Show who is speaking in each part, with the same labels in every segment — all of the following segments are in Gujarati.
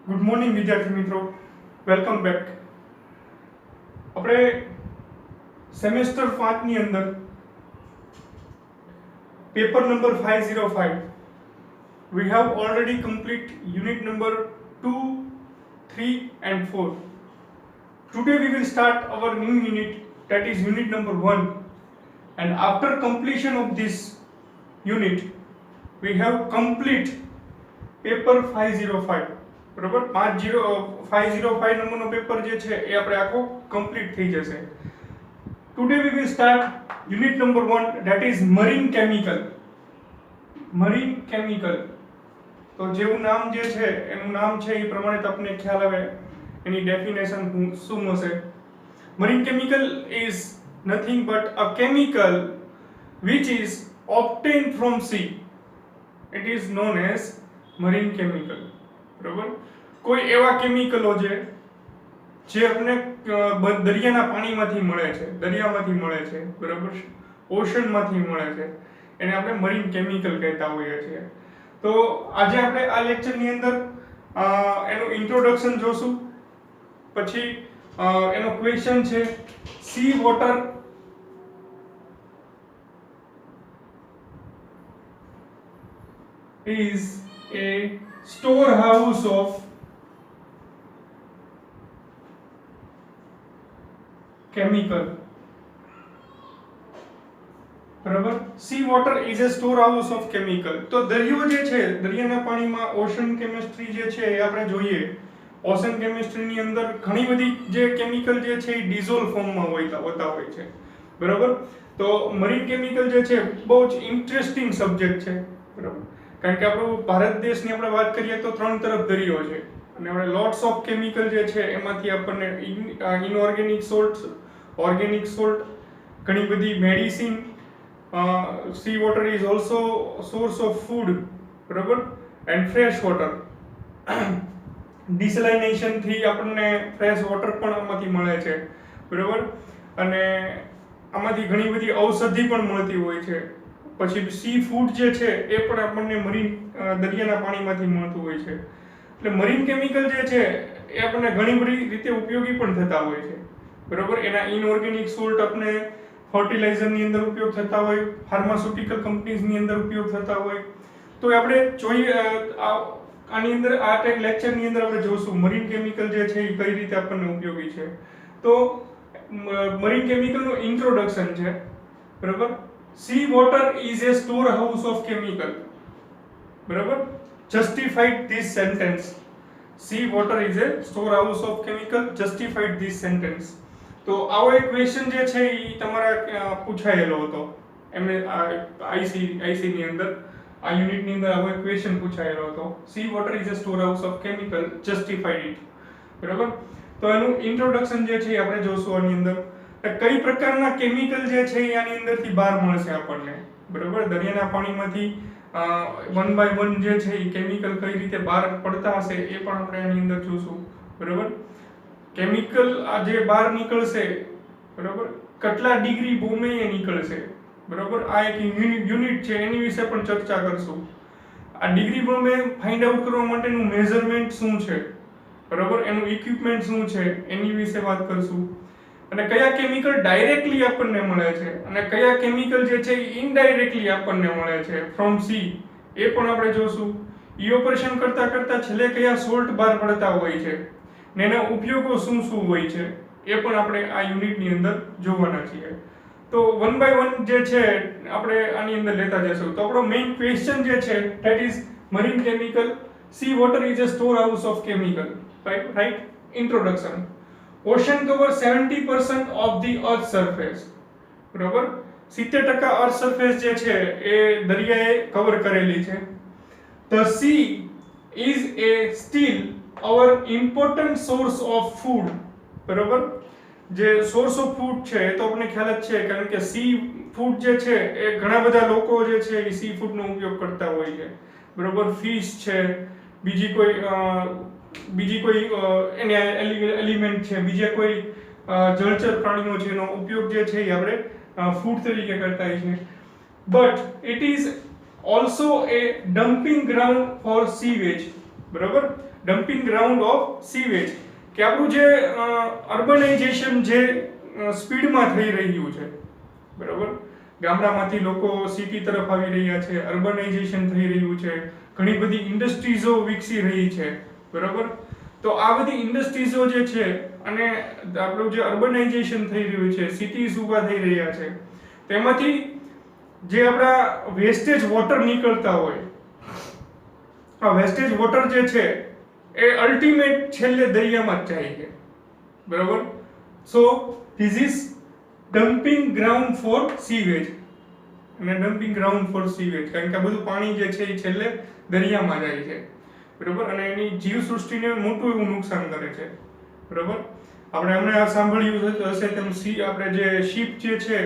Speaker 1: ગુડ મોર્નિંગ વિદ્યાર્થી મિત્રો, વેલકમ બેક. આપણે સેમેસ્ટર 5 ની અંદર paper number 505 we have already complete unit number 2, 3 and 4. Today we will start our new unit, that is unit number 1, and after completion of this unit we have complete paper 505. બરોબર, 505 નંબરનો પેપર જે છે એ આપણે આખો કમ્પ્લીટ થઈ જશે. Today we will start unit number 1, that is marine chemical. Marine chemical, તો જેવું નામ જે છે એનું નામ છે એ પ્રમાણે તમને ખ્યાલ આવે એની ડેફિનેશન શું હશે. Marine chemical is nothing but a chemical which is obtained from sea. It is known as marine chemical. બરોબર, કોઈ એવા કેમિકલો જે આપણે દરિયાના પાણીમાંથી મળે છે, દરિયામાંથી મળે છે, બરાબર, ઓશનમાંથી મળે છે, એને આપણે મરીન કેમિકલ કહેતા હોઈએ છીએ. તો આજે આપણે આ લેક્ચરની અંદર એનું ઇન્ટ્રોડક્શન જોશું, પછી એનો ક્વેશ્ચન છે C water is a storehouse of chemical. બરાબર, C water is a store house of chemical. તો દરિયો જે છે, દરિયાના પાણીમાં ઓશન કેમિસ્ટ્રી જે છે એ આપણે જોઈએ. ઓશન કેમિસ્ટ્રીની અંદર ઘણી બધી જે કેમિકલ જે છે એ ડિઝોલ્વ ફોર્મમાં હોતા હોય છે. બરાબર, તો મરીન કેમિકલ જે છે બહુ જ ઇન્ટરેસ્ટિંગ સબ્જેક્ટ છે. બરાબર, કારણ કે આપણું ભારત દેશની આપણે વાત કરીએ તો 3 તરફ દરિયો છે અને આપણે લોટ્સ ઓફ કેમિકલ જે છે એમાંથી આપણને ઇનઓર્ગેનિક સોલ્ટ, ઓર્ગેનિક સોલ્ટ, ઘણી બધી medicine, C water is also source of food, બરાબર, એન્ડ ફ્રેશ વોટર. ડિસેલાઇનેશન થી આપણને ફ્રેશ વોટર પણ આમાંથી મળે છે, બરાબર, અને આમાંથી ઘણી બધી ઔષધિ પણ મળતી હોય છે. પછી સી ફૂડ જે છે એ પણ આપણને મરીન દરિયાના પાણીમાંથી મળતું હોય છે. એટલે મરીન કેમિકલ જે છે એ આપણને ઘણી બધી રીતે ઉપયોગી પણ થતા હોય છે. બરાબર, એના ઇનઓર્ગેનિક સોલ્ટ આપણે ફર્ટિલાઇઝરની અંદર ઉપયોગ થતા હોય, ફાર્માસ્યુટિકલ કંપનીઝની અંદર ઉપયોગ થતા હોય. તો આપણે જોઈએ આની અંદર આ લેક્ચરની અંદર આપણે જોશું મરીન કેમિકલ જે છે એ કઈ રીતે આપણને ઉપયોગી છે. તો મરીન કેમિકલનું ઇન્ટ્રોડક્શન છે. બરાબર, sea water is a storehouse of chemical. બરાબર, justified this sentence. Sea water is a storehouse of chemical, justified this sentence. તો આવો એક ક્વેશ્ચન જે છે એ તમારા પૂછાયેલો હતો એમને આઈસી ની અંદર, આ યુનિટ ની અંદર આવો એક ક્વેશ્ચન પૂછાયેલો હતો. sea water is a storehouse of chemical, justified it. બરાબર, તો એનું ઇન્ટ્રોડક્શન જે છે એ આપણે જોશું આની અંદર. કઈ પ્રકારના કેમિકલ જે છે એ આની અંદરથી બહાર મળશે આપણને. બરાબર, દરિયાના પાણીમાંથી 1 by 1 જે છે એ કેમિકલ કઈ રીતે બહાર પડતા હશે એ પણ આપણે આની અંદર જોશું. બરાબર, કેમિકલ આ જે બહાર નીકળશે, બરાબર, કેટલા ડિગ્રી બોમ્બે એ નીકળશે. બરાબર, આ એક યુનિટ છે એની વિશે પણ ચર્ચા કરશું. આ ડિગ્રી બોમ્બે ફાઇન્ડ આઉટ કરવા માટેનું મેઝરમેન્ટ શું છે, બરાબર, એનું ઇક્વિપમેન્ટ શું છે એની વિશે વાત કરશું. અને કયા કેમિકલ ડાયરેક્ટલી આપણને મળે છે અને કયા કેમિકલ જે છે ઇનડાયરેક્ટલી આપણને મળે છે ફ્રોમ સી, એ પણ આપણે જોશું. ઇવોપરેશન કરતા કરતા છેલ્લે કયા સોલ્ટ બહાર પડતા હોય છે ને એના ઉપયોગો શું શું હોય છે એ પણ આપણે આ યુનિટની અંદર જોવાના છીએ. તો 1 by 1 જે છે આપણે આની અંદર લેતા જશું. તો આપણો મેઇન ક્વેશ્ચન જે છે that is marine chemical. C water is a store house of chemical. Right, introduction. Ocean covers 70% of the earth surface. બરાબર, 70% અર્થ સરફેસ જે છે એ દરિયાએ કવર કરેલી છે. The sea is a still our important source of food. બરાબર, જે સોર્સ ઓફ ફૂડ છે એ તો આપણને ખ્યાલ જ છે, કારણ કે સી ફૂડ જે છે એ ઘણા બધા લોકો જે છે એ સી ફૂડનો ઉપયોગ કરતા હોય છે. બરાબર, ફિશ છે, બીજી કોઈ એને એલિમેન્ટ છે, બીજા કોઈ જળચર પ્રાણીઓ છે એનો ઉપયોગ જે છે એ આપણે ફૂડ તરીકે કરતા હોય છે. But it is also a dumping ground for sewage. બરાબર, ડમ્પિંગ ગ્રાઉન્ડ ઓફ સીવેજ, કે આપણું જે અર્બનાઇઝેશન જે સ્પીડમાં થઈ રહ્યું છે, બરાબર, ગામડામાંથી લોકો સિટી તરફ આવી રહ્યા છે, અર્બનાઇઝેશન થઈ રહ્યું છે, ઘણી બધી ઇન્ડસ્ટ્રીઝો વિકસી રહી છે, બરાબર. તો આ બધી ઇન્ડસ્ટ્રીઝો જે છે અને આપણું જે અર્બનાઇઝેશન થઈ રહ્યું છે, સિટીઝ ઊભા થઈ રહ્યા છે, તેમાંથી જે આપણા વેસ્ટેજ વોટર નીકળતા હોય, આ વેસ્ટેજ વોટર જે છે એ અલ્ટિમેટ છેલ્લે દરિયામાં જ જાય છે, બરાબર. So this is dumping ground for sewage, અને ડમ્પિંગ ગ્રાઉન્ડ ફોર સીવેજ, કારણ કે આ બધું પાણી જે છે એ છેલ્લે દરિયામાં જાય છે, બરાબર, અને એની જીવસૃષ્ટિને મોટું એવું નુકસાન કરે છે, બરાબર. આપણે હમણાં સાંભળ્યું હશે તેમ આપણે જે શિપ જે છે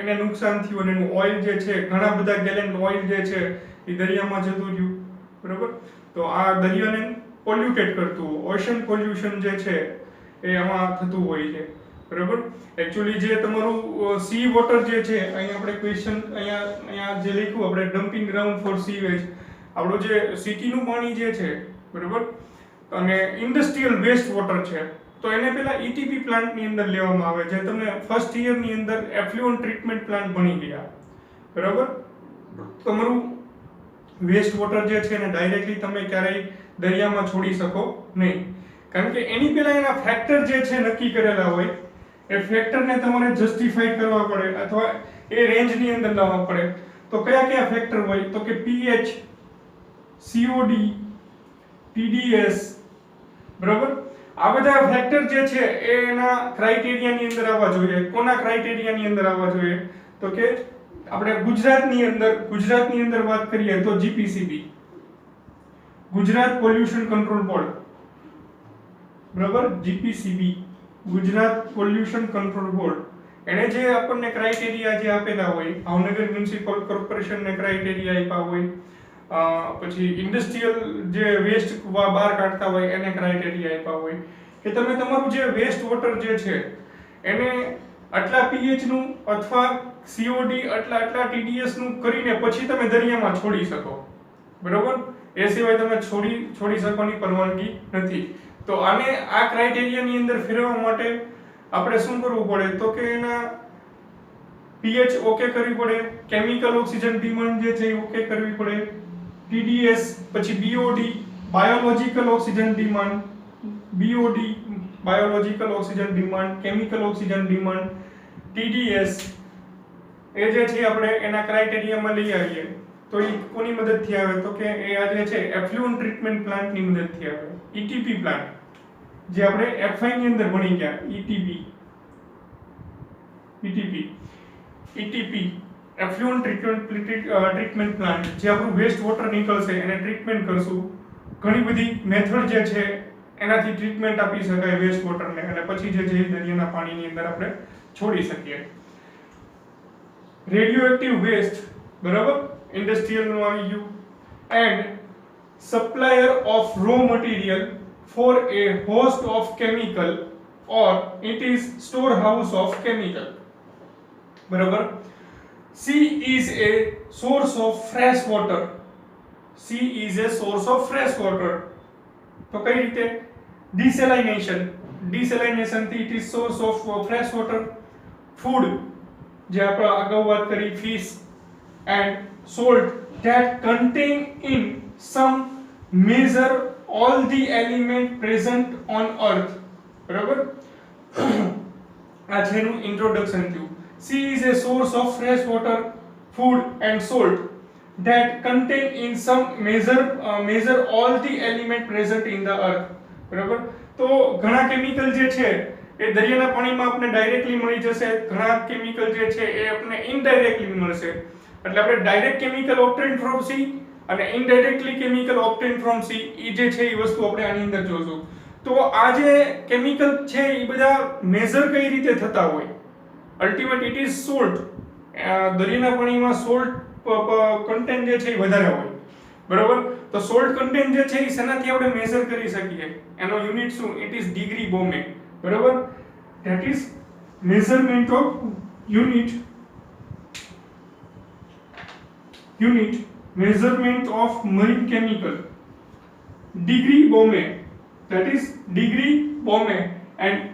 Speaker 1: એને નુકસાન થયું અને એનું ઓઇલ જે છે, ઘણા બધા ગેલન ઓઇલ જે છે એ દરિયામાં જતું રહ્યું, બરાબર. તો આ દરિયાને પોલ્યુટેડ કરતું, ઓશન પોલ્યુશન જે છે એ આમાં થતું હોય છે, બરાબર. એકચ્યુઅલી જે તમારું સી વોટર જે છે, અહીંયા આપણે ક્વેશ્ચન અહીંયા જે લખ્યું આપણે ડમ્પિંગ ગ્રાઉન્ડ ફોર સીવેજ, આપણું જે સિટીનું પાણી જે છે, બરાબર, અને ઇન્ડસ્ટ્રીયલ વેસ્ટ વોટર છે, તો એને પહેલા ઈટીપી પ્લાન્ટની અંદર લેવામાં આવે છે. તમે ફર્સ્ટ યરની અંદર એફ્લુઅન્ટ ટ્રીટમેન્ટ પ્લાન્ટ ભણી ગયા, બરાબર. તમારું વેસ્ટ વોટર જે છે એને ડાયરેક્ટલી તમે ક્યારેય દરિયામાં છોડી શકો નહીં, કારણ કે એની પહેલા એના ફેક્ટર જે છે નક્કી કરેલા હોય, એ ફેક્ટરને તમારે જસ્ટિફાઈ કરવા પડે અથવા એ રેન્જની અંદર લાવવા પડે. તો કયા કયા ફેક્ટર હોય, તો કે પીએચ, સીઓડી, ટીડીએસ, બરાબર. આ બધા ફેક્ટર જે છે એ એના ક્રાઇટેરિયાની અંદર આવવા જોઈએ. કોના ક્રાઇટેરિયાની અંદર આવવા જોઈએ, તો કે આપણે ગુજરાતની અંદર વાત કરીએ તો GPCB, Gujarat pollution control board, બરાબર, GPCB, Gujarat pollution control board, એને જે આપણને ક્રાઇટેરિયા જે આપેલા હોય, ભાવનગર મ્યુનિસિપલ કોર્પોરેશનને ક્રાઇટેરિયા આપ્યા હોય, પછી ઇન્ડસ્ટ્રીયલ જે વેસ્ટ બહાર કાઢતા હોય એને ક્રાઇટેરિયા આપ્યા હોય કે તમે તમારું જે વેસ્ટ વોટર જે છે એને આટલા પીએચ નું અથવા સીઓડી આટલા ટીડીએસ નું કરીને પછી તમે દરિયામાં છોડી શકો, બરોબર. એ સિવાય તમે છોડી શકવાની પરવાનગી નથી. તો આને આ ક્રાઇટેરિયાની અંદર ફેરવવા માટે આપણે શું કરવું પડે, તો કે એના પીએચ ઓકે કરવી પડે, કેમિકલ ઓક્સિજન ડિમાન્ડ જે છે એ ઓકે કરવી પડે, ટીડીએસ, પછી BOD biological oxygen demand, BOD biological oxygen demand, chemical oxygen demand, TDS એ જે છે આપણે એના ક્રાઇટેરિયામાં લઈ આવીએ તો એ કોની મદદથી આવે, તો કે એ આ જે છે એફ્લુઅન્ટ ટ્રીટમેન્ટ પ્લાન્ટની મદદથી આવે. ઈટીપી પ્લાન્ટ જે આપણે એફઆઈ ની અંદર ભણી ગયા, ઈટીપી એફ્લુઅન્ટ ટ્રીટમેન્ટ પ્લાન્ટ, જે આપણું વેસ્ટ વોટર નીકળશે એને ટ્રીટમેન્ટ કરશું. ઘણી બધી મેથડ જે છે એનાથી ટ્રીટમેન્ટ આપી શકાય વેસ્ટ વોટરને, અને પછી જે છે દરિયાના પાણીની અંદર આપણે છોડી શકીએ. રેડિયોએક્ટિવ વેસ્ટ, બરાબર, ઇન્ડસ્ટ્રીયલ નું આવી ગયું. And supplier of raw material four A host of chemical or it is store house of chemical, બરાબર. Sea is a source of fresh water. Sea is a source of fresh water. તો કઈ રીતે? Desalination થી it is source of fresh water. Food, જે આપણે અગાઉ વાત કરી, fish and salt that contain in some measure all the element present on earth, બરાબર. આ છે એનું ઇન્ટ્રોડક્શન થયું. Sea is a source of fresh water, food and salt that contain in some measure all the element present in the earth, બરાબર. તો ઘણા કેમિકલ જે છે એ દરિયાના પાણીમાં આપણે ડાયરેક્ટલી મળી જશે, ઘણા કેમિકલ જે છે એ આપણે ઇનડાયરેક્ટલી મળશે. એટલે આપણે ડાયરેક્ટ કેમિકલ ઓબ્ટેન્ડ ફ્રોમ સી અને ઇનડાયરેક્ટલી કેમિકલ ઓબ્ટેન્ડ ફ્રોમ સી, એ જે છે એ વસ્તુ આપણે આની અંદર જોશું. તો આ જે કેમિકલ છે એ બધા મેઝર કઈ રીતે થતા હોય? Ultimate it is salt. દરિયાના પાણીમાં સોલ્ટ કન્ટેન્ટ જે છે એ વધારે હોય, બરાબર. તો સોલ્ટ કન્ટેન્ટ જે છે એ શેનાથી આપણે મેઝર કરી શકીએ? એનો યુનિટ શું? ઇટ ઇઝ ડિગ્રી બોમે, બરાબર. That is measurement of unit measurement of marine chemical, degree Bome. That is degree Bome, and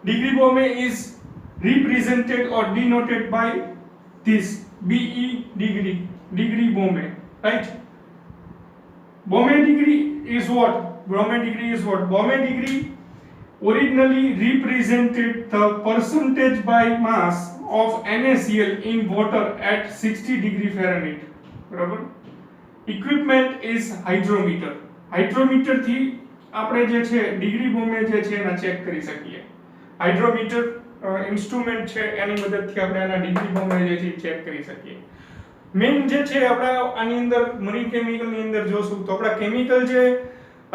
Speaker 1: degree Bome is represented or denoted by this BE degree Bome, right? Bome degree is what? Bome degree is what? Bome degree originally represented the percentage by mass of NaCl in water at 60 degree Fahrenheit. બરાબર? Equipment is hydrometer. Hydrometer થી આપણે જે છે ડિગ્રી બોમ્બે જે છે એના ચેક કરી શકીએ. હાઇડ્રોમીટર ઇન્સ્ટ્રુમેન્ટ છે એની મદદથી આપણે આના ડિગ્રી બોમ્બે જે છે ચેક કરી શકીએ. મેઇન જે છે આપણે આની અંદર મરીન કેમિકલની અંદર જોશું તો આપણા કેમિકલ જે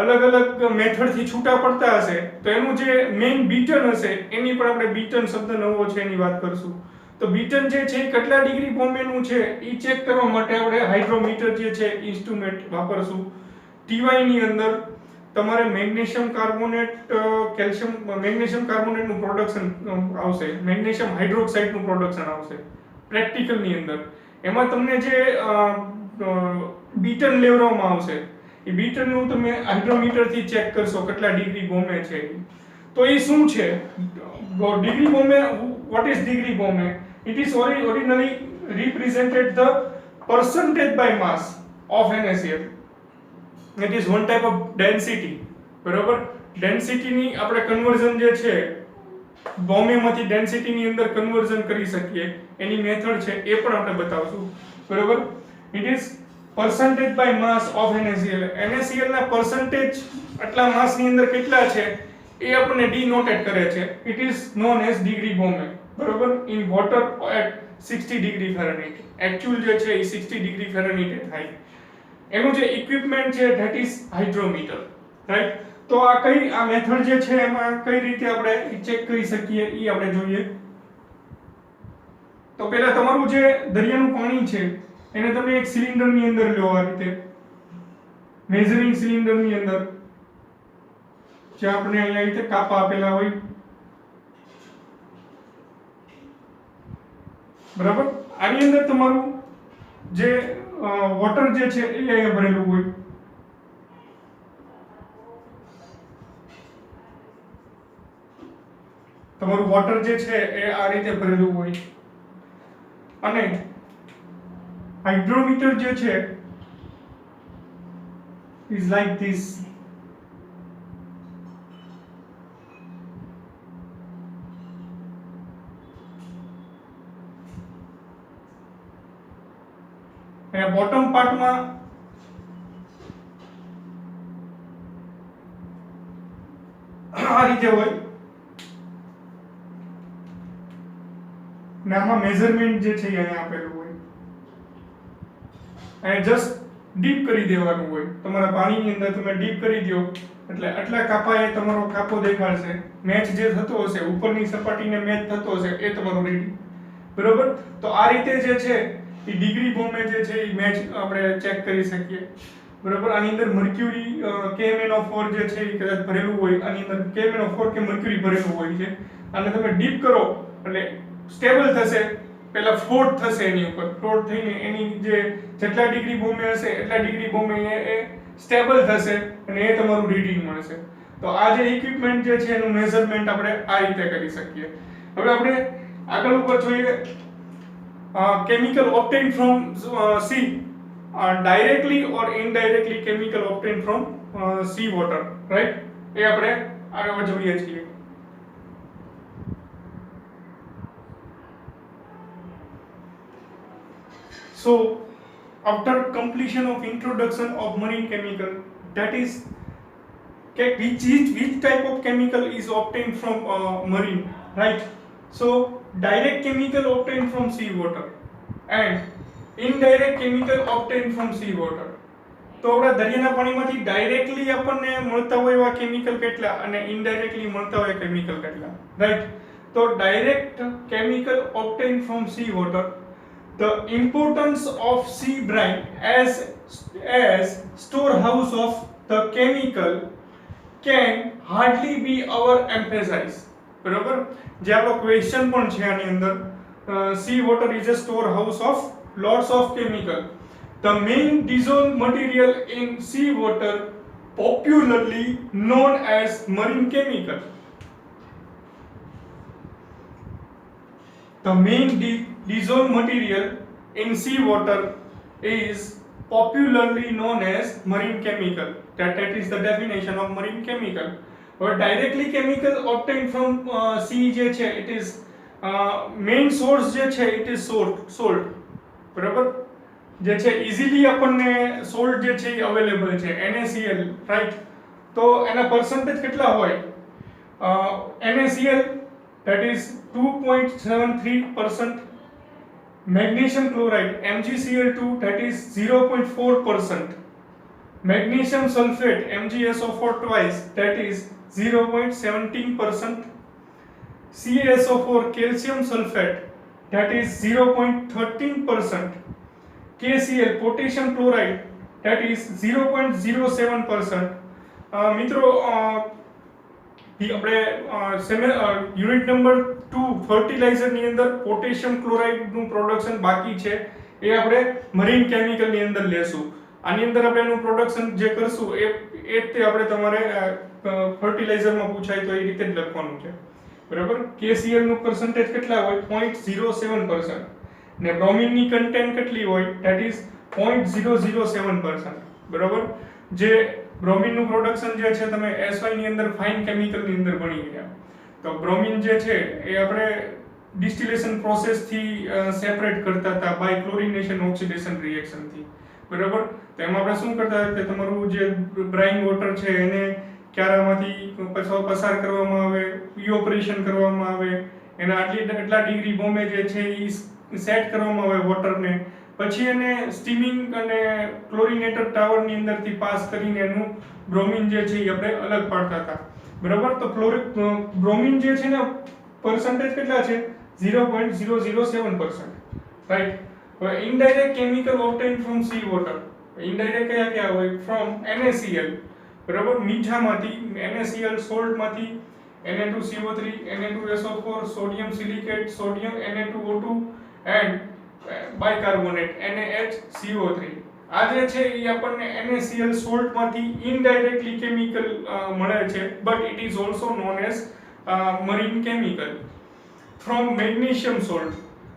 Speaker 1: અલગ અલગ મેથડથી છૂટા પડતા હશે તો એનું જે મેઇન બીટન હશે એની પણ આપણે બીટન શબ્દ નવો છે એની વાત કરશું. તો બીટન જે છે કેટલા ડિગ્રી બોમ્બેનું છે એ ચેક કરવા માટે આપણે હાઇડ્રોમીટર જે છે ઇન્સ્ટ્રુમેન્ટ વાપરશું. ટીવાય ની અંદર તમારે મેગ્નેશિયમ કાર્બોનેટ મેગ્નેશિયમ કાર્બોનેટનું પ્રોડક્શન આવશે, મેગ્નેશિયમ હાઇડ્રોક્સાઇડનું પ્રોડક્શન આવશે પ્રેક્ટિકલની અંદર. એમાં તમને જે બીટન લેવડાવવામાં આવશે એ બીટનનું તમે હાઇડ્રોમીટરથી ચેક કરશો કેટલા ડિગ્રી બોમ્બે છે. તો એ શું છે degree Bombay? What is degree Bombay? It is originally represented the percentage by mass of NaCl. It is one type of density. બરાબર? ડેન્સિટી ની આપણે કન્વર્ઝન જે છે બોમ્બે માંથી ડેન્સિટી ની અંદર કન્વર્ઝન કરી શકીએ એની મેથડ છે એ પણ આપણે બતાવશું. બરાબર? It is percentage by mass of NaCl. NaCl ના percentage આટલા માસ ની અંદર કેટલા છે એ આપણને ડિનોટેડ કરે છે. It is known as degree Bombay. બરોબર? In water at 60 degree Fahrenheit. Actual જે છે એ 60 ડિગ્રી ફેરનહીટ થાય. એનું જે ઇક્વિપમેન્ટ છે ધેટ ઇઝ હાઇડ્રોમીટર, રાઈટ? તો આ મેથડ જે છે એમાં કઈ રીતે આપણે ચેક કરી શકીએ એ આપણે જોઈએ. તો પહેલા તમારું જે દરિયાનું પાણી છે એને તમે એક સિલિન્ડરની અંદર લો, આ રીતે મેઝરિંગ સિલિન્ડરની અંદર જે આપણે અહીંયા રીતે કાપા આપેલા હોય. બરાબર? આની અંદર તમારું જે વોટર જે છે એ અહીંયા ભરેલું હોય. તમારું વોટર જે છે એ આ રીતે ભરેલું હોય અને હાઇડ્રોમીટર જે છે is like this. અને બોટમ પાર્ટમાં આ રીતે હોય ને આમાં મેઝરમેન્ટ જે છે એ અહીંયા આપેલું હોય અને જસ્ટ ડીપ કરી દેવાનું હોય. તમારા પાણીની અંદર તમે ડીપ કરી દો એટલે આટલા કાપા એ તમારો કાપો દેખાડશે. મેચ જે થતો હશે ઉપરની સપાટીને મેચ થતો હશે એ તમારું રીડિંગ. બરોબર? તો આ રીતે જે છે એ ડિગ્રી બોમ્બે જે છે એ મેચ આપણે ચેક કરી શકીએ. બરોબર? આની અંદર મર્ક્યુરી KMnO4 જે છે એ કદાચ ભરેલું હોય, આની અંદર KMnO4 કે મર્ક્યુરી ભરેલું હોય છે. અને તમે ડીપ કરો એટલે સ્ટેબલ થશે, પહેલા ફ્લોટ થશે એની ઉપર. ફ્લોટ થઈને એની જે જેટલા ડિગ્રી બોમ્બે હશે એટલા ડિગ્રી બોમ્બે એ સ્ટેબલ થશે અને એ તમારું રીડિંગ મળશે. તો આ જે ઇક્વિપમેન્ટ જે છે એનું મેઝરમેન્ટ આપણે આ રીતે કરી શકીએ. હવે આપણે આગળ ઉપર જોઈએ chemical obtained from sea, directly or indirectly chemical obtained from sea water, right? એ આપણે આગળ જોઈએ છીએ. So after completion of introduction of marine chemical, that is which type of chemical is obtained from marine, right? So direct chemical obtained from sea water and indirect chemical obtained from sea water. તો આપણા દરિયાના પાણીમાંથી ડાયરેક્ટલી આપણને મળતા હોય એવા કેમિકલ કેટલા અને ઇનડાયરેક્ટલી મળતા હોય કેમિકલ કેટલા, રાઈટ? તો direct chemical obtained from sea water, the importance of sea brine as storehouse of the chemical can hardly be emphasized. બરાબર? જે આપણો ક્વેશ્ચન પણ છે આની અંદર, sea water is a storehouse of lots of chemical. The main dissolved material in sea water popularly known as marine chemical. The main dissolved material in seawater is popularly known as marine chemical. That is the definition of marine chemical. Or directly chemical obtained from sea જે છે it is main source જે છે it is salt. બરાબર, જે છે ઇઝીલી આપણને સોલ્ટ જે છે એ અવેલેબલ છે NaCl, રાઈટ. તો એના પર્સન્ટેજ કેટલા હોય? NaCl that is 2.73%, magnesium chloride MgCl2 that is 0.4%, magnesium sulfate MgSO4 twice that is 0.17%, CaSO4 calcium sulfate that is 0.13%, KCl potassium chloride that is 0.07%. મિત્રો આપણે યુનિટ નંબર 2 ફર્ટિલાઇઝર ની અંદર પોટેશિયમ ક્લોરાઇડ નું પ્રોડક્શન બાકી છે, એ આપણે મરીન કેમિકલ ની અંદર લેશું. આની અંદર આપણે એનું પ્રોડક્શન જે કરશું એ તે આપણે તમારે ફર્ટિલાઇઝર માં પૂછાય તો એ રીતે જ લખવાનું છે. બરાબર. KCl નું પર્સન્ટેજ કેટલા હોય? 0.07%. ને બ્રોમિન ની કન્ટેન્ટ કેટલી હોય? That is 0.007%. બરાબર. જે બ્રોમિન નું પ્રોડક્શન જે છે તમે SY ની અંદર ફાઇન કેમિકલ ની અંદર ભણી ગયા. તો બ્રોમિન જે છે એ આપણે ડિસ્ટિલેશન પ્રોસેસ થી સેપરેટ કરતા હતા બાય ક્લોરિનેશન ઓક્સિડેશન રિએક્શન થી. બરાબર. તો એમાં આપણે શું કરતા કે તમારું જે બ્રાઇન વોટર છે એને ક્યારામાંથી પસાર કરવામાં આવે, ઇવોપરેશન કરવામાં આવે, એના આટલા ડિગ્રી બોમ્બે જે છે એ સેટ કરવામાં આવે વોટરને, પછી એને સ્ટીમિંગ અને ક્લોરિનેટર ટાવરની અંદરથી પાસ કરીને એનું બ્રોમિન જે છે એ આપણે અલગ પાડતા હતા. બરાબર. તો બ્રોમિન જે છે ને પર્સન્ટેજ કેટલા છે? 0.007%, રાઈટ. હવે indirect chemical obtain from sea water. Indirect કયા હોય? From NaCl. બરાબર. મીઠામાંથી NaCl, સોલ્ટમાંથી Na2CO3, Na2SO4, sodium silicate, sodium Na2O2 and bicarbonate NaHCO3. આ જે છે એ આપણને NaCl સોલ્ટમાંથી ઇનડાયરેક્ટલી કેમિકલ મળે છે, but it is also known as marine chemical. From magnesium salt.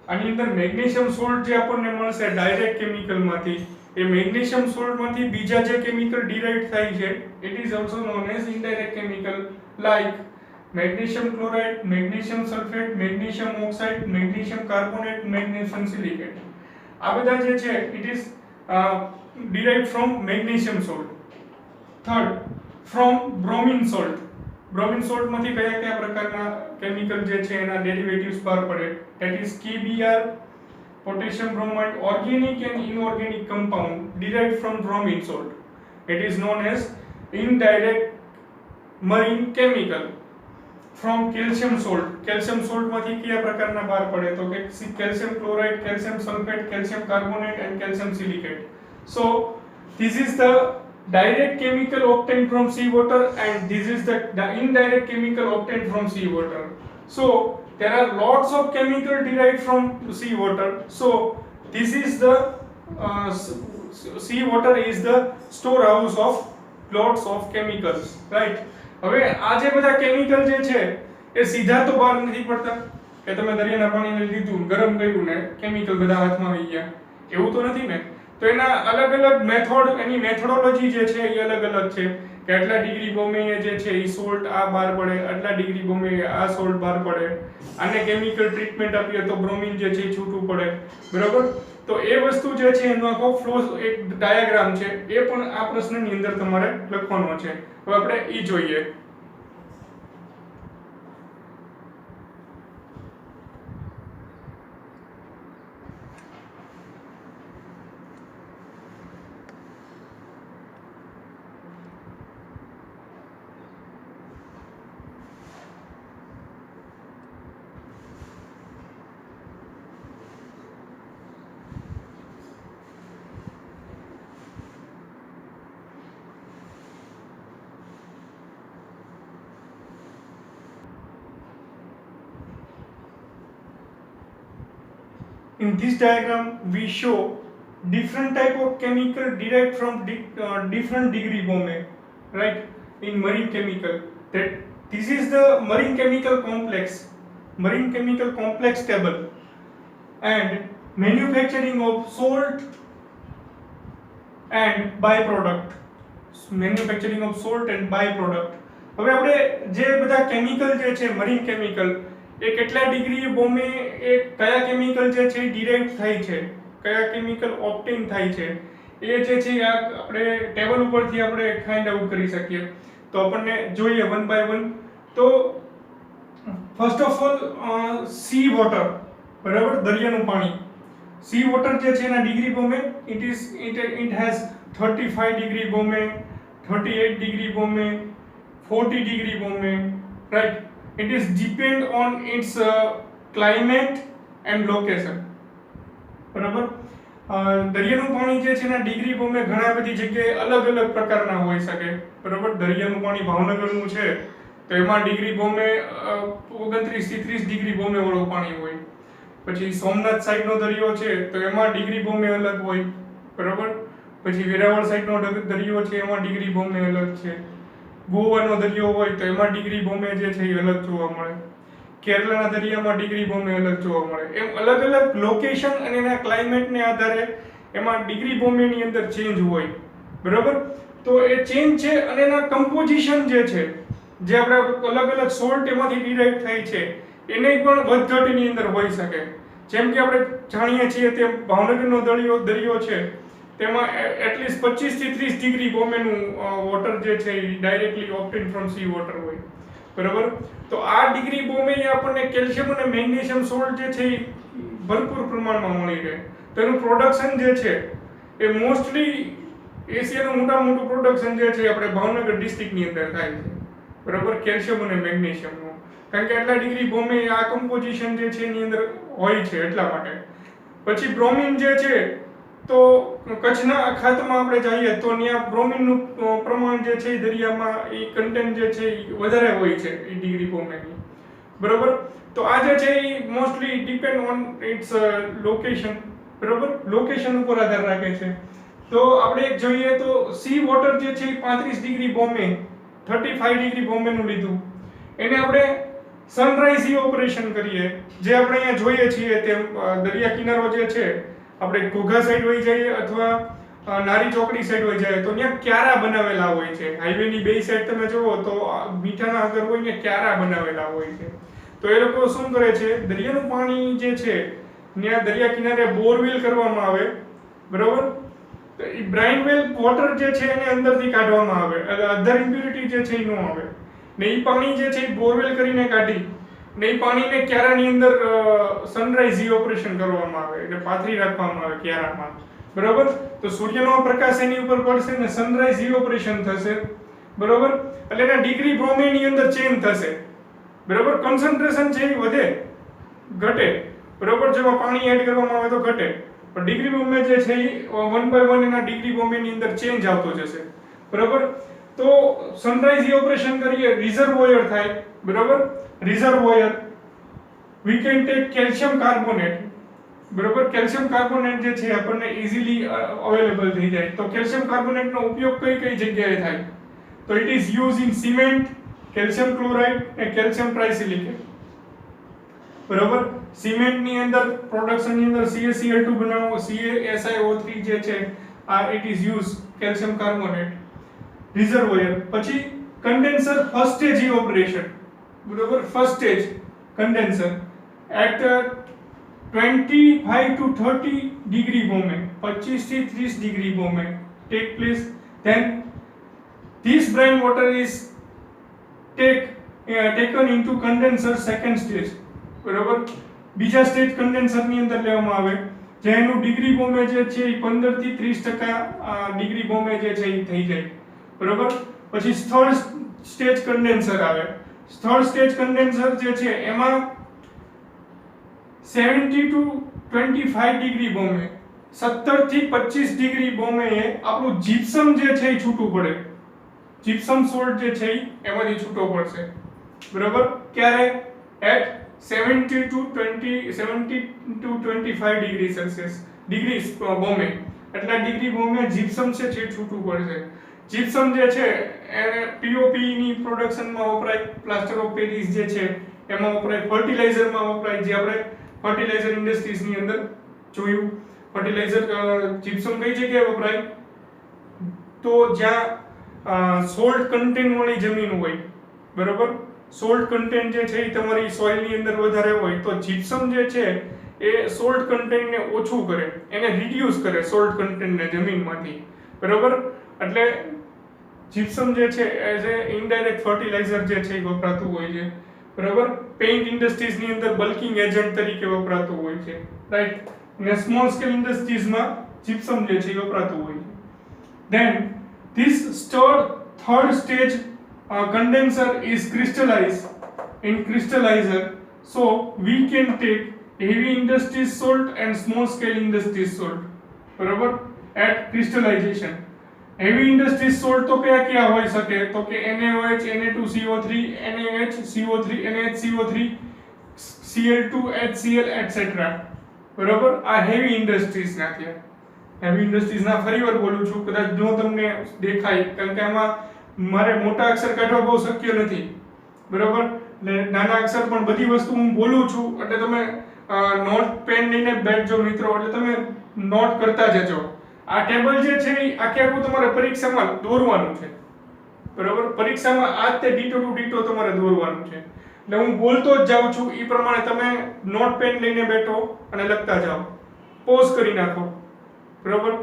Speaker 1: આની અંદર મેગ્નેશિયમ સોલ્ટ જે આપણને મળશે ડાયરેક્ટ કેમિકલમાંથી, એ મેગ્નેશિયમ સોલ્ટમાંથી બીજા જે કેમિકલ ડિરાઇવ થાય છે it is also known as indirect chemical, like magnesium chloride, magnesium sulfate, magnesium oxide, magnesium carbonate, magnesium silicate. આ બધા જે છે it is derived from magnesium salt. Third, from bromine salt. bromine salt માંથી કયા પ્રકારના કેમિકલ જે છે એના ડેરિવેટિવ્સ બહાર પડે? that is KBr, potassium bromide, organic and inorganic compound derived from bromine salt. It is known as indirect marine chemical. From calcium salt. calcium salt માંથી કયા પ્રકારના બહાર પડે? તો કે calcium chloride, calcium sulfate, calcium carbonate and calcium silicate. So this is the direct chemical obtained from seawater and this is the indirect chemical obtained from seawater. So there are lots of chemical derived from seawater. So this is the seawater is the storehouse of lots of chemicals, right? હવે આ જે બધા કેમિકલ જે છે એ સીધા તો બહાર નથી પડતા કે તમે દરિયાના પાણીને લીધું, ગરમ કર્યું ને કેમિકલ બધા હાથમાં આવી ગયા, એવું તો નથી ને. તો એના અલગ અલગ મેથડ, એની મેથોડોલોજી જે છે એ અલગ અલગ છે કે આટલા ડિગ્રી બોમ્બે જે છે એ સોલ્ટ આ બહાર પડે, આટલા ડિગ્રી બોમ્બે આ સોલ્ટ બહાર પડે, આને કેમિકલ ટ્રીટમેન્ટ આપીએ તો બ્રોમિન જે છે છૂટું પડે. બરાબર. તો એ વસ્તુ જે છે એનો આખો ફ્લો એક ડાયાગ્રામ છે, એ પણ આ પ્રશ્નની અંદર તમારે લખવાનો છે. હવે આપણે ઈ જોઈએ. In this diagram, we show different type of chemical derived from different degree bombe. right, in marine chemical. That this is the marine chemical complex table, and manufacturing of salt and byproduct. હવે આપણે જે બધા કેમિકલ જે છે મરીન કેમિકલ, એ કેટલા ડિગ્રી બોમ્બે એ કયા કેમિકલ જે છે ડિરાઇવ થાય છે, કયા કેમિકલ ઓબ્ટેન થાય છે, એ જે છે આ આપણે ટેબલ ઉપરથી આપણે ફાઇન્ડ આઉટ કરી શકીએ. તો આપણને જોઈએ વન બાય વન. તો first of all C water, બરાબર, દરિયાનું પાણી. સી વોટર જે છે એના degree Bombay it has 35 degree Bombay, 38 degree Bombay, 40 degree Bombay, right? It is depend on its climate and location. બરાબર. દરિયાનું પાણી જે છે એના ડિગ્રી બોમ્બે ઘણા બધી જગ્યાએ અલગ અલગ પ્રકારના હોઈ શકે. બરાબર. દરિયાનું પાણી ભાવનગરનું છે તો એમાં ડિગ્રી બોમ્બે 29 થી 30 ડિગ્રી બોમ્બે વાળું પાણી હોય. પછી સોમનાથ સાઈડનો દરિયો છે તો એમાં ડિગ્રી બોમ્બે અલગ હોય. બરાબર. પછી વેરાવળ સાઈડનો દરિયો છે એમાં ડિગ્રી બોમ્બે અલગ છે. ગોવાનો દરિયો હોય તો એમાં ડિગ્રી બોમ્બે જે છે એ અલગ જોવા મળે. કેરળના દરિયામાં ડિગ્રી બોમ્બે અલગ જોવા મળે. એમ અલગ અલગ લોકેશન અને એના ક્લાઇમેટને આધારે એમાં ડિગ્રી બોમ્બેની અંદર ચેન્જ હોય. બરાબર. તો એ ચેન્જ છે અને એના કમ્પોઝિશન જે છે, જે આપણે અલગ અલગ સોલ્ટ એમાંથી ડિરાઇવ થાય છે, એને પણ વધઘટ એની અંદર હોઈ શકે. જેમ કે આપણે જાણીએ છીએ તેમ ભાવનગરનો દરિયો છે તેમાં એટલીસ્ટ 25 થી 30 ડિગ્રી બોમ્બેનું વોટર જે છે એ ડાયરેક્ટલી ઓબ્ટેન ફ્રોમ સી વોટર હોય. બરાબર. તો આ ડિગ્રી બોમ્બે આપણને કેલ્શિયમ અને મેગ્નેશિયમ સોલ્ટ જે છે એ ભરપૂર પ્રમાણમાં મળી રહે. તો એનું પ્રોડક્શન જે છે એ મોસ્ટલી એશિયાનું મોટામાં મોટું પ્રોડક્શન જે છે આપણે ભાવનગર ડિસ્ટ્રિક્ટની અંદર થાય છે. બરાબર. કેલ્શિયમ અને મેગ્નેશિયમનું, કારણ કે આટલા ડિગ્રી બોમ્બે આ કમ્પોઝિશન જે છે એની અંદર હોય છે એટલા માટે. પછી બ્રોમિન જે છે, તો કચ્છના ખાતમાં આપણે જઈએ તો ત્યાં બ્રોમિનનું પ્રમાણ જે છે દરિયામાં એ કન્ટેન્ટ જે છે એ વધારે હોય છે એ ડિગ્રી બોમ્બેની. બરાબર. તો આ જે છે એ mostly depend on its location. બરાબર. લોકેશન ઉપર આધાર રાખે છે. તો આપણે એક જોઈએ તો સી વોટર જે છે એ 35 ડિગ્રી બોમ્બે, 35 ડિગ્રી બોમ્બેનું લીધું. એને આપણે સનરાઈઝ ઇવોપરેશન કરીએ, જે આપણે અહીંયા જોઈએ છીએ તેમ દરિયા કિનારો જે છે, આપણે ઘોઘા સાઈડ વહી જઈએ અથવા નારી ચોકડી સાઈડ વહી જાય તો ત્યાં ક્યારા બનાવેલા હોય છે. હાઈવેની બે સાઈડ તમે જુઓ તો મીઠાના આગળ હોય ને ક્યારા બનાવેલા હોય છે. તો એ લોકો શું કરે છે, દરિયાનું પાણી જે છે ત્યાં દરિયા કિનારે બોરવેલ કરવામાં આવે. બરાબર. તો એ બ્રાઇન વેલ વોટર જે છે એને અંદરથી કાઢવામાં આવે, અધર ઇમ્પ્યુરિટી જે છે એ ન આવે. ને એ પાણી જે છે એ બોરવેલ કરીને કાઢી ને એ પાણીને ક્યારાની અંદર સનરાઈઝ ઇવોપરેશન કરવામાં આવે, એટલે પાથરી રાખવામાં આવે ક્યારામાં. બરાબર. તો સૂર્યનો પ્રકાશ એની ઉપર પડશે ને સનરાઈઝ ઇવોપરેશન થશે. બરાબર. એટલે એના ડિગ્રી બોમ્બેની અંદર ચેન્જ થશે. બરાબર. કન્સન્ટ્રેશન છે એ વધે ઘટે. બરાબર. જેમાં પાણી એડ કરવામાં આવે તો ઘટે, પણ ડિગ્રી બોમ્બે જે છે એ વન બાય વન એના ડિગ્રી બોમ્બેની અંદર ચેન્જ આવતો જશે. બરાબર. તો સનરાઈઝ ઇવોપરેશન કરીએ, રિઝર્વોયર થાય. બરાબર. Reservoir we can take calcium carbonate. બરાબર. કેલ્શિયમ કાર્બોનેટ જે છે આપણને ઇઝીલી અવેલેબલ થઈ જાય. તો કેલ્શિયમ કાર્બોનેટનો ઉપયોગ કઈ કઈ જગ્યાએ થાય? તો it is use in cement, calcium chloride અને કેલ્શિયમ ટ્રાઇસિલિકેટ. બરાબર. સિમેન્ટની અંદર પ્રોડક્શનની અંદર CaCl2 બનાવો, CaSiO3 જે છે આ it is use calcium carbonate. Reservoir. પછી કન્ડેન્સર ફર્સ્ટ સ્ટેજ ઇવોપરેશન. બરાબર. First stage condenser at 25 to 30 degree Bombay, 25 થી 30 degree Bombay take place. Then this brine water is taken into condenser second stage. બરાબર. બીજા સ્ટેજ કન્ડેન્સર ની અંદર લેવામાં આવે, જેનું ડિગ્રી બોમ્બે જે છે એ 15 થી 30% ડિગ્રી બોમ્બે જે છે એ થઈ જાય. બરાબર. પછી થર્ડ સ્ટેજ કન્ડેન્સર આવે. થર્ડ સ્ટેજ કન્ડેન્સર જે છે એમાં 70 to 25 ડિગ્રી બોમ્બે, 17 થી 25 ડિગ્રી બોમ્બે એ આપણું જીપ્સમ જે છે એ છૂટું પડે. જીપ્સમ સોલ્ટ જે છે એમાંથી છૂટો પડશે. બરાબર. ક્યારે? At 70 to 25 degree Celsius degree Baume, એટલા ડિગ્રી બોમ્બે જીપ્સમ છે જે છૂટું પડશે. જીપ્સમ જે છે એ પીઓપી ની પ્રોડક્શનમાં વપરાય, પ્લાસ્ટર ઓફ પેરિસ જે છે એમાં વપરાય, ફર્ટિલાઇઝરમાં વપરાય, જે આપણે ફર્ટિલાઇઝર ઇન્ડસ્ટ્રીઝની અંદર જોયું. ફર્ટિલાઇઝર જીપ્સમ કઈ જગ્યાએ વપરાય? તો જ્યાં સોલ્ટ કન્ટેન્ટ વાળી જમીન હોય, બરોબર, સોલ્ટ કન્ટેન્ટ જે છે એ તમારી સોઇલની અંદર વધારે હોય તો જીપ્સમ જે છે એ સોલ્ટ કન્ટેન્ટને ઓછું કરે, એને રિડ્યુસ કરે સોલ્ટ કન્ટેન્ટને જમીનમાંથી, બરોબર. એટલે જીપ્સમ જે છે એઝ એ ઇનડાયરેક્ટ ફર્ટિલાઇઝર જે છે એ વપરાતું હોય છે, બરોબર. પેઇન્ટ ઇન્ડસ્ટ્રીઝની અંદર બલ્કિંગ એજન્ટ તરીકે વપરાતું હોય છે, રાઈટ. ને સ્મોલ સ્કેલ ઇન્ડસ્ટ્રીઝમાં જીપ્સમ જે છે એ વપરાતું હોય છે. Then this third stage condenser is crystallized in crystallizer, so we can take heavy industries salt and small scale industries salt, બરાબર, at crystallization. heavy industries salt તો કયા કયા હોઈ શકે? તો કે NaOH, Na2CO3, NaH, CO3, NH, CO3, Cl2, HCl etc. બરાબર, આ heavy industries ના થયા. હેવી ઇન્ડસ્ટ્રીઝ ના ફરીવાર બોલું છું, કદાચ જો તમને દેખાય, કારણ કે આમાં મારે મોટા અક્ષર કાઢવા બહુ શક્ય નથી, બરોબર. એટલે નાના અક્ષર પણ બધી વસ્તુ હું બોલું છું, એટલે તમે નોટ પેન લઈને બેઠજો મિત્રો, એટલે તમે નોટ કરતા જજો. આ ટેબલ જે છે એ આખે આખું તમારે પરીક્ષામાં દોરવાનું છે, બરોબર. પરીક્ષામાં આ તે ડીટો ટુ ડીટો તમારે દોરવાનું છે, એટલે હું બોલતો જ જાઉં છું એ પ્રમાણે તમે નોટ પેન લઈને બેઠો અને લખતા જાઓ. પોઝ કરી નાખો, બરોબર,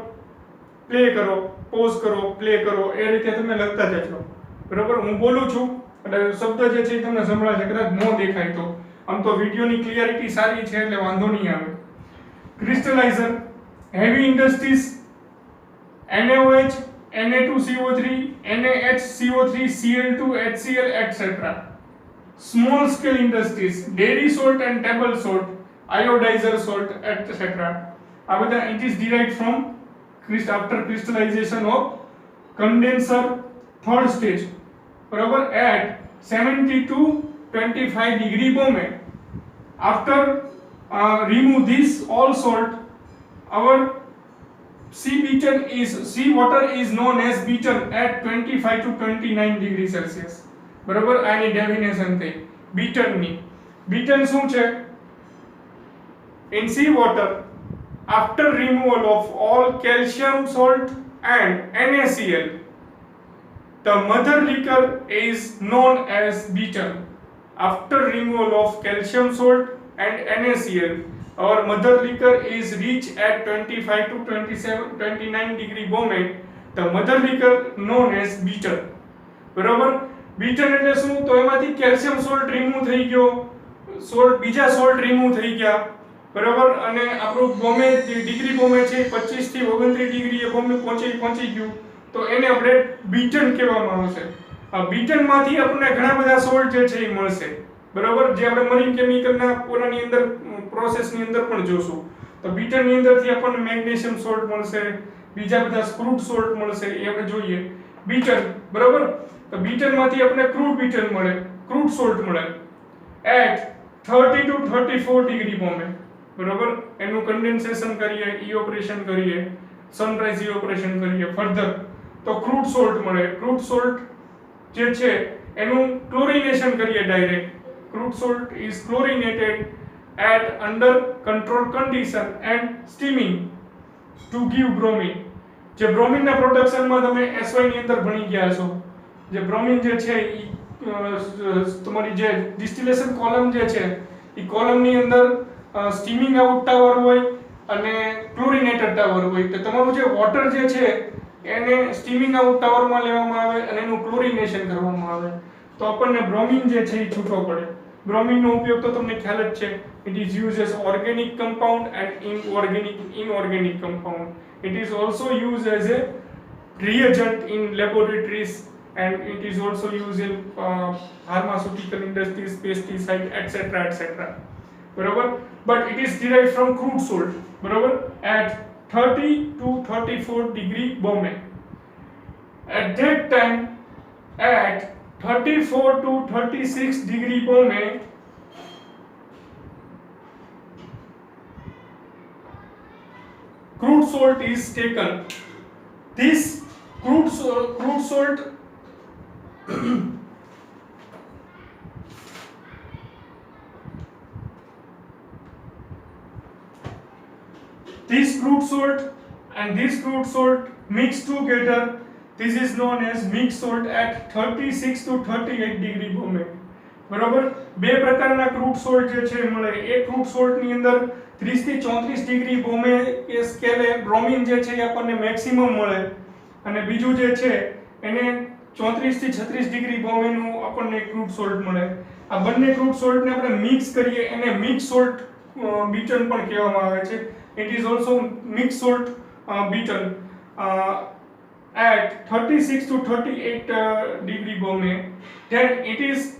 Speaker 1: પ્લે કરો, પોઝ કરો, પ્લે કરો, એ રીતે તમે લખતા જજો, બરોબર. હું બોલું છું એટલે શબ્દ જે છે એ તમને સંભળાશે, કદાચ ન દેખાય તો. આમ તો વિડિયોની ક્લિયરિટી સારી છે એટલે વાંધો નહીં આવે. Crystalliser, heavy industries, NaOH, Na2CO3, NaHCO3, Cl2, HCl etc. Small scale industries, dairy salt and table salt, iodizer salt etc. આ બધા it is derived from after crystallization of condenser third stage, બરાબર, at 70 to 25 degree Bombay. After remove this all salt, our sea water is known as beaten at 25 to 29 degree Celsius, બરાબર. આની ડેફિનેશન થઈ beaten ની. beaten શું છે? in sea water, after removal of all calcium salt and NaCl, the mother liquor is known as beaten. After removal of calcium salt and NaCl, our mother liquor is reached at 25 to 29 degree Bombay. The mother liquor known as beaten, બરાબર. beaten એટલે શું? તો એમાંથી કેલ્શિયમ સોલ્ટ રિમૂવ થઈ ગયો, બીજા સોલ્ટ રિમૂવ થઈ ગયા, બરાબર. અને આપણું બોમ્બે ડિગ્રી બોમ્બે છે 25 થી 29 ડિગ્રી એ બોમ્બે પહોંચી ગયું, તો એને આપણે બીટન કહેવામાં આવશે. આ બીટન માંથી આપણને ઘણા બધા સોલ્ટ જે છે એ મળશે, બરાબર, જે આપણે મરીન કેમિકલના પોરાની અંદર પ્રોસેસની અંદર પણ જોશું. તો બીટન ની અંદરથી આપણને મેગ્નેશિયમ સોલ્ટ મળશે, બીજા બધા ક્રૂડ સોલ્ટ મળશે, એ આપણે જોઈએ. બીટન, બરાબર. તો બીટન માંથી આપણને ક્રૂડ બીટન મળે, ક્રૂડ સોલ્ટ મળે એટ 30 to 34 ડિગ્રી બોમ્બે, બરાબર. એનું કન્ડેન્સેશન કરીએ, ઇવોપરેશન કરીએ, સનરાઈઝ ઇવોપરેશન કરીએ ફર્ધર, તો ક્રૂડ સોલ્ટ મળે. ક્રૂડ સોલ્ટ જે છે એનું ક્લોરિનેશન કરીએ direct. Crude salt is chlorinated at under controlled condition and steaming to give bromine. જે બ્રોમિન ના પ્રોડક્શન માં તમે SY ની અંદર ભણી ગયા છો, જે બ્રોમિન જે છે તમારી જે ડિસ્ટિલેશન કોલમ જે છે એ કોલમ ની અંદર સ્ટીમિંગ આઉટ ટાવર હોય અને ક્લોરિનેટેડ ટાવર હોય. તો તમારું જે વોટર જે છે એને સ્ટીમિંગ આઉટ ટાવર માં લેવામાં આવે અને એનું ક્લોરિનેશન કરવામાં આવે, તો આપણને બ્રોમિન જે છે એ છૂટો પડે. બ્રોમિન નો ઉપયોગ તો તમને ખ્યાલ જ છે. It is used as organic compound and inorganic compound. It is also used as a reagent in laboratories and it is also used in pharmaceutical industries, pesticide etc etc. બરાબર. But it is derived from crude salt, બરાબર, at 30 to 34 degree Bombay. At that time, at 34 to 36 degree Bombay, crude salt is taken. This crude salt this crude salt and this crude salt mixed together, this is known as mixed salt at 36 to 38 degree Bromate. બરોબર, બે પ્રકારના ક્રૂડ સોલ્ટ જે છે મળે. એક ક્રૂડ સોલ્ટ ની અંદર 30 થી 34 ડિગ્રી બોમે એ સ્કેલે બ્રોમિન જે છે એ આપણને મેક્સિમમ મળે, અને બીજું જે છે એને 34 થી 36 ડિગ્રી બોમેનું આપણને ક્રૂડ સોલ્ટ મળે. આ બંને ક્રૂડ સોલ્ટને આપણે મિક્સ કરીએ એને મિક્સ સોલ્ટ બીટન પણ કહેવામાં આવે છે. It is also mixed salt beaten at 36 to 38 degree Bromate. Then it is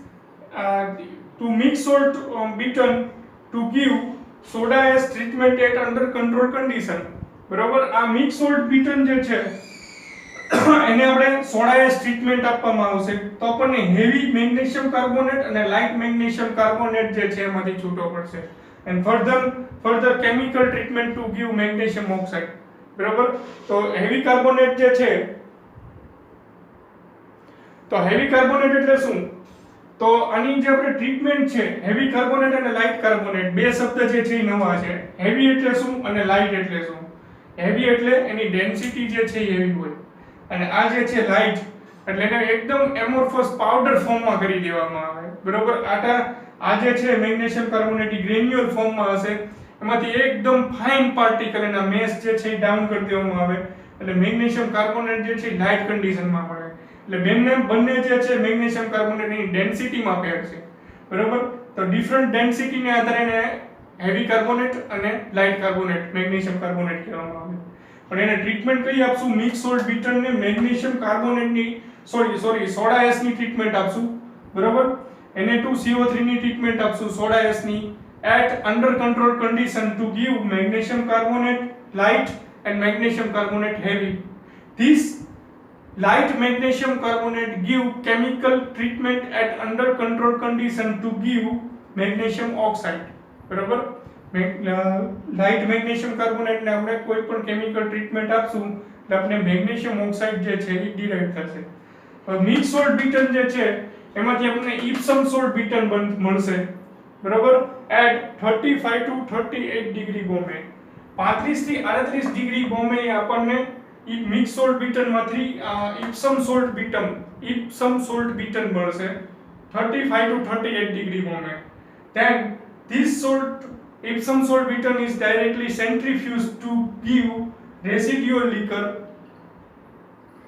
Speaker 1: to mix salt beaten to give soda ash treatment at under control condition. બરાબર, આ મિક્સ સોલ્ટ બીટન જે છે એને આપણે સોડા એશ ટ્રીટમેન્ટ આપવામાં આવશે તો આપણને હેવી મેગ્નેશિયમ કાર્બોનેટ અને લાઇટ મેગ્નેશિયમ કાર્બોનેટ જે છે એમાંથી છૂટો પડશે. And further chemical treatment to give magnesium oxide. બરાબર, તો હેવી કાર્બોનેટ જે છે, તો હેવી કાર્બોનેટ એટલે શું? તો આની જે આપણે ટ્રીટમેન્ટ છે, હેવી કાર્બોનેટ અને લાઇટ કાર્બોનેટ બે શબ્દ જે છે એ નવા છે. હેવી એટલે શું અને લાઇટ એટલે શું? હેવી એટલે એની ડેન્સિટી જે છે એ હેવી હોય, અને આ જે છે લાઇટ એટલે એને એકદમ એમોર્ફસ પાવડર ફોર્મમાં કરી દેવામાં આવે. બરોબર, આ જે છે મેગ્નેશિયમ કાર્બોનેટ ગ્રેન્યુલર ફોર્મમાં હશે, એમાંથી એકદમ ફાઇન પાર્ટિકલ એના મેસ જે છે એ ડાઉન કરી દેવામાં આવે, એટલે મેગ્નેશિયમ કાર્બોનેટ જે છે લાઇટ કન્ડિશનમાં મળે. એટલે બંને જે છે મેગ્નેશિયમ કાર્બોનેટની ડેન્સિટીમાં ફેર છે. બરોબર, તો ડિફરન્ટ ડેન્સિટીને આધારે એને હેવી કાર્બોનેટ અને લાઇટ કાર્બોનેટ મેગ્નેશિયમ કાર્બોનેટ કહેવામાં આવે. પણ એને ટ્રીટમેન્ટ કઈ આપશું? મિક્સ સોલ્ટ બીટરને મેગ્નેશિયમ કાર્બોનેટની સોડા એશની ટ્રીટમેન્ટ આપશું. બરોબર, Na2CO3 ની ટ્રીટમેન્ટ આપશું સોડા એશની at under control condition to give magnesium carbonate light and magnesium carbonate heavy. This light magnesium carbonate give chemical treatment at under control condition to give magnesium oxide. બરાબર, લાઇટ મેગ્નેશિયમ કાર્બોનેટ ને આપણે કોઈ પણ કેમિકલ ટ્રીટમેન્ટ આપશું એટલે આપણે મેગ્નેશિયમ ઓક્સાઇડ જે છે એ ડિરાઈવ થશે. હવે મિક્સ સોલ્ટ બીટન જે છે એમાંથી આપણને ઇપ્સમ સોલ્ટ બીટન મળશે. બરાબર, એટ 35 ટુ 38 ડિગ્રી બોમ્બે, 35 થી 38 ડિગ્રી બોમ્બે આપણને મિક્સ સોલ્ટ બીટન માંથી ઇપ્સમ સોલ્ટ બીટન મળશે 35 to 38 degree Bromate. Then this Epsom salt beaten is directly centrifuged to give residual liquor.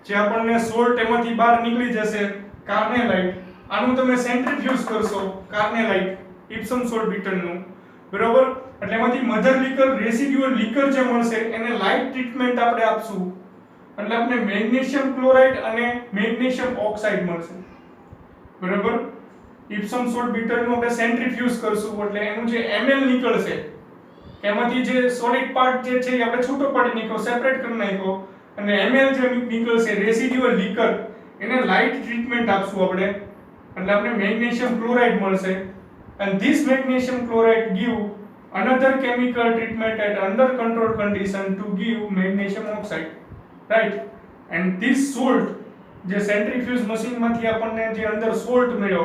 Speaker 1: જે આપણને સોલ્ટ એમાંથી બહાર નીકળી જશે કાર્નેલાઇટ, આનું તમે સેન્ટ્રીફ્યુઝ કરશો કાર્નેલાઇટ ઇપ્સમ સોલ્ટ બીટનનું. બરોબર, એટલે એમાંથી મધર લીકર રેસિડ્યુઅલ લીકર જે મળશે એને લાઇટ ટ્રીટમેન્ટ આપણે આપશું એટલે આપણે મેગ્નેશિયમ ક્લોરાઇડ અને મેગ્નેશિયમ ઓક્સાઇડ મળશે. બરોબર, ઇપ્સમ સોલ્ટ બીટરનું આપણે સેન્ટ્રીફ્યુઝ કરશું એટલે એનું જે ml નીકળશે એમાંથી જે સોલિડ પાર્ટ જે છે એ આપણે છૂટો પાડી નાખ્યો, સેપરેટ કરી નાખ્યો, અને ml જે નીકળશે રેસિડ્યુઅલ લીકર એને લાઇટ ટ્રીટમેન્ટ આપશું આપણે એટલે આપણે મેગ્નેશિયમ ક્લોરાઇડ મળશે. and this magnesium chloride give another chemical treatment at under control condition to give magnesium oxide, right? and this salt જે સેન્ટ્રીફ્યુઝ મશીન માંથી આપણને જે અંદર સોલ્ટ મળ્યો,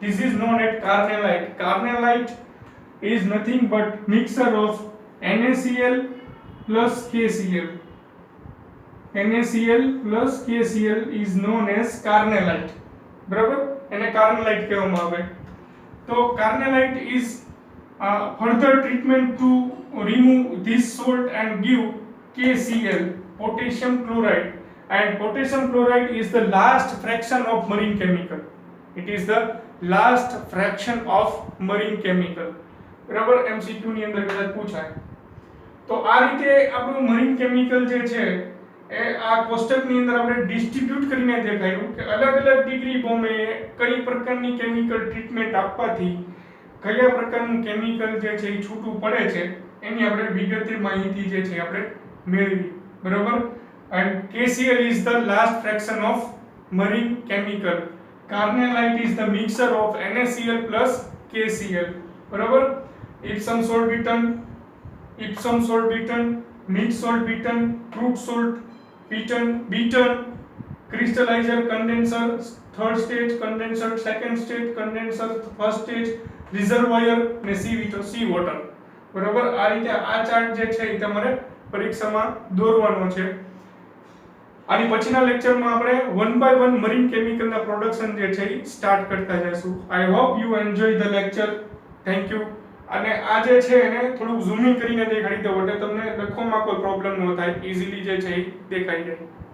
Speaker 1: this is known as carnallite. Carnallite is nothing but mixture of NaCl plus KCl. NaCl plus KCl is known as carnallite. બરાબર, એને carnallite કહેવામાં આવે. તો carnallite is further treatment to remove this salt and give KCl, potassium chloride, and potassium chloride is the last fraction of marine chemical. It is the last fraction of marine chemical. બરાબર, MCQ ની અંદર કદાચ પૂછાય. તો આ રીતે આપણું મરીન કેમિકલ જે છે એ આ કોષ્ટકની અંદર આપણે ડિસ્ટ્રીબ્યુટ કરીને દેખાયું કે અલગ અલગ ડિગ્રી બોમ્બે કઈ પ્રકારની કેમિકલ ટ્રીટમેન્ટ આપવાથી કયા પ્રકારનું કેમિકલ જે છે એ છૂટું પડે છે એની આપણે વિગતે માહિતી જે છે આપણે મેળવી. બરાબર, and KCl is the last fraction of marine chemical. Carnallite is the mixture of NaCl plus KCl. બરાબર, Epsom salt beaten, mixed salt beaten, crude salt beaten, crystalliser, condenser, third stage, condenser, second stage, condenser, first stage, reservoir ને સી વોટર. બરાબર, આ રીતે આ ચાર્ટ જે છે એ તમારે પરીક્ષામાં દોરવાનો છે. આની પછીના લેક્ચરમાં આપણે 1 by 1 મરીન કેમિકલના પ્રોડક્શન જે છે એ સ્ટાર્ટ કરતા જઈશું. I hope you enjoy the lecture. Thank you. અને આ જે છે એને થોડુંક ઝૂમિંગ કરીને દેખાડી દઉં એટલે તમને લખવામાં કોઈ પ્રોબ્લેમ ન થાય, ઇઝીલી જે છે એ દેખાઈ જાય.